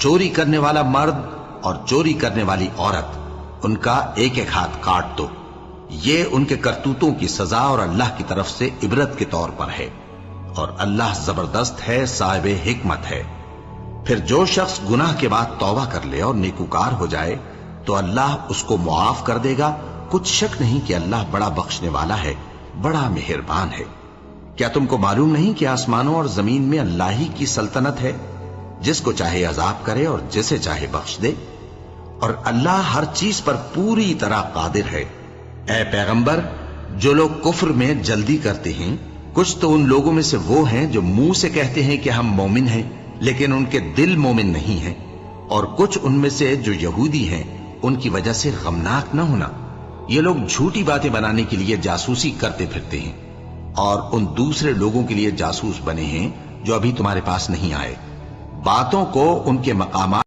چوری کرنے والا مرد اور چوری کرنے والی عورت، ان کا ایک ایک ہاتھ کاٹ دو، یہ ان کے کرتوتوں کی سزا اور اللہ کی طرف سے عبرت کے طور پر ہے، اور اللہ زبردست ہے، صاحب حکمت ہے۔ پھر جو شخص گناہ کے بعد توبہ کر لے اور نیکوکار ہو جائے تو اللہ اس کو معاف کر دے گا، کچھ شک نہیں کہ اللہ بڑا بخشنے والا ہے، بڑا مہربان ہے۔ کیا تم کو معلوم نہیں کہ آسمانوں اور زمین میں اللہ ہی کی سلطنت ہے، جس کو چاہے عذاب کرے اور جسے چاہے بخش دے، اور اللہ ہر چیز پر پوری طرح قادر ہے۔ اے پیغمبر، جو لوگ کفر میں جلدی کرتے ہیں، کچھ تو ان لوگوں میں سے وہ ہیں جو منہ سے کہتے ہیں کہ ہم مومن ہیں لیکن ان کے دل مومن نہیں ہیں، اور کچھ ان میں سے جو یہودی ہیں، ان کی وجہ سے غمناک نہ ہونا۔ یہ لوگ جھوٹی باتیں بنانے کے لیے جاسوسی کرتے پھرتے ہیں، اور ان دوسرے لوگوں کے لیے جاسوس بنے ہیں جو ابھی تمہارے پاس نہیں آئے۔ باتوں کو ان کے مقامات